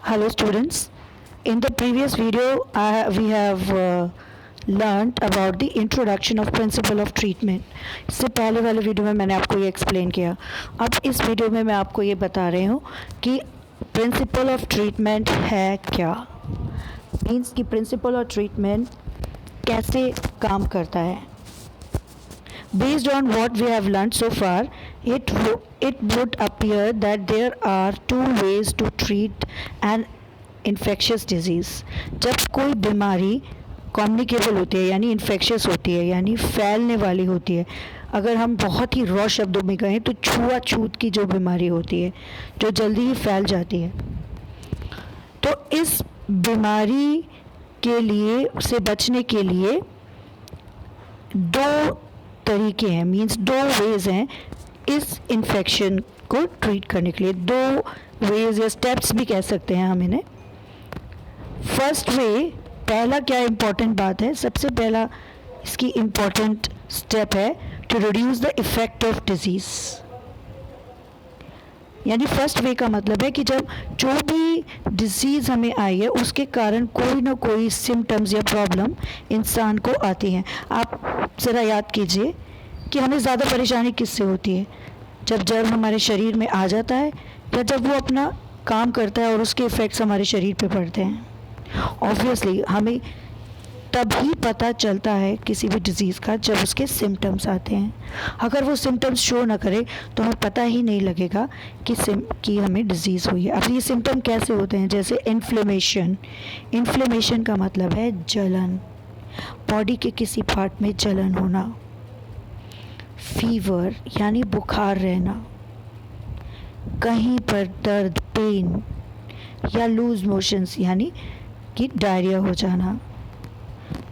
Hello students. In the previous video we have learned about the introduction of principle of treatment. इससे पहले वाले video में मैंने आपको ये एक्सप्लेन किया. अब इस वीडियो में मैं आपको ये बता रही हूँ कि प्रिंसिपल ऑफ ट्रीटमेंट है क्या. मीन्स कि प्रिंसिपल ऑफ ट्रीटमेंट कैसे काम करता है. Based on what we have learned so far, it would appear that there are two ways to treat an infectious disease. जब कोई बीमारी कम्युनिकेबल होती है यानी इन्फेक्शियस होती है यानी फैलने वाली होती है, अगर हम बहुत ही रॉ शब्दों में कहें तो छुआछूत की जो बीमारी होती है जो जल्दी ही फैल जाती है, तो इस बीमारी के लिए से बचने के लिए दो तरीके हैं. मीन्स दो वेज हैं इस इन्फेक्शन को ट्रीट करने के लिए. दो वेज या स्टेप्स भी कह सकते हैं हम इन्हें. फर्स्ट वे, पहला क्या इम्पॉर्टेंट बात है, सबसे पहला इसकी इम्पॉर्टेंट स्टेप है to reduce the effect of disease. यानी फर्स्ट वे का मतलब है कि जब जो भी डिजीज़ हमें आई है उसके कारण कोई ना कोई सिम्टम्स या प्रॉब्लम इंसान को आती हैं. आप ज़रा याद कीजिए कि हमें ज़्यादा परेशानी किससे होती है, जब जर्म हमारे शरीर में आ जाता है या जब वो अपना काम करता है और उसके इफ़ेक्ट्स हमारे शरीर पे पड़ते हैं. ऑब्वियसली हमें तभी पता चलता है किसी भी डिज़ीज़ का जब उसके सिम्टम्स आते हैं. अगर वो सिम्टम्स शो ना करे तो हमें पता ही नहीं लगेगा कि हमें डिज़ीज़ हुई है. अब ये सिम्टम कैसे होते हैं, जैसे इन्फ्लेमेशन. इन्फ्लेमेशन का मतलब है जलन, बॉडी के किसी पार्ट में जलन होना. फीवर यानी बुखार रहना, कहीं पर दर्द, पेन, या लूज मोशंस यानी कि डायरिया हो जाना.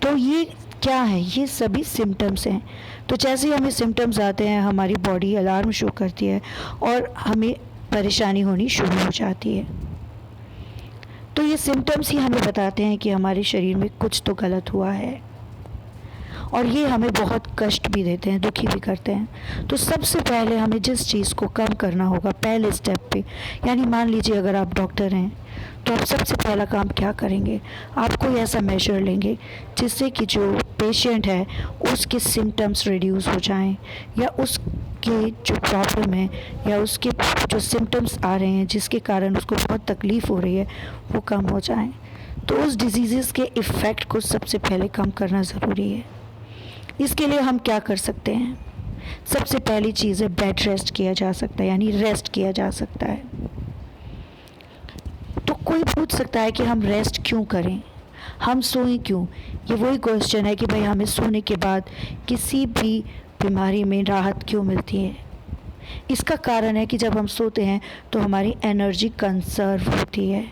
तो ये क्या है, ये सभी सिम्टम्स हैं. तो जैसे ही हमें सिम्टम्स आते हैं हमारी बॉडी अलार्म शो करती है और हमें परेशानी होनी शुरू हो जाती है. तो ये सिम्टम्स ही हमें बताते हैं कि हमारे शरीर में कुछ तो गलत हुआ है और ये हमें बहुत कष्ट भी देते हैं, दुखी भी करते हैं. तो सबसे पहले हमें जिस चीज़ को कम करना होगा पहले स्टेप पे, यानी मान लीजिए अगर आप डॉक्टर हैं तो आप सबसे पहला काम क्या करेंगे, आप कोई ऐसा मेजर लेंगे जिससे कि जो पेशेंट है उसके सिम्टम्स रिड्यूस हो जाएं या उसके जो प्रॉब्लम है या उसके जो सिम्टम्स आ रहे हैं जिसके कारण उसको बहुत तकलीफ़ हो रही है वो कम हो जाएं. तो उस डिजीज़ के इफ़ेक्ट को सबसे पहले कम करना ज़रूरी है. इसके लिए हम क्या कर सकते हैं, सबसे पहली चीज़ है बेड रेस्ट किया जा सकता है, यानी रेस्ट किया जा सकता है. तो कोई पूछ सकता है कि हम रेस्ट क्यों करें, हम सोएं क्यों. ये वही क्वेश्चन है कि भाई हमें सोने के बाद किसी भी बीमारी में राहत क्यों मिलती है. इसका कारण है कि जब हम सोते हैं तो हमारी एनर्जी कंसर्व होती है.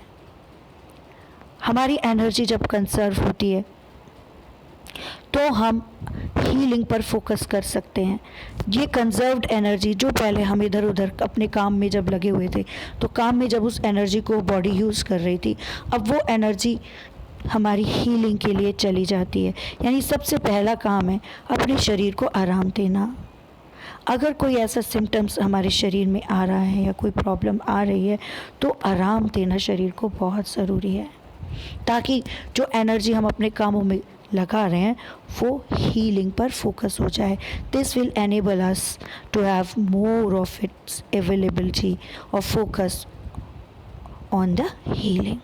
हमारी एनर्जी जब कंसर्व होती है तो हम हीलिंग पर फोकस कर सकते हैं. ये कंजर्व्ड एनर्जी जो पहले हम इधर उधर अपने काम में जब लगे हुए थे तो काम में जब उस एनर्जी को बॉडी यूज़ कर रही थी, अब वो एनर्जी हमारी हीलिंग के लिए चली जाती है. यानी सबसे पहला काम है अपने शरीर को आराम देना. अगर कोई ऐसा सिम्टम्स हमारे शरीर में आ रहा है या कोई प्रॉब्लम आ रही है तो आराम देना शरीर को बहुत ज़रूरी है, ताकि जो एनर्जी हम अपने कामों में लगा रहे हैं वो हीलिंग पर फोकस हो जाए. This will enable us to have more of its availability और फोकस ऑन द हीलिंग.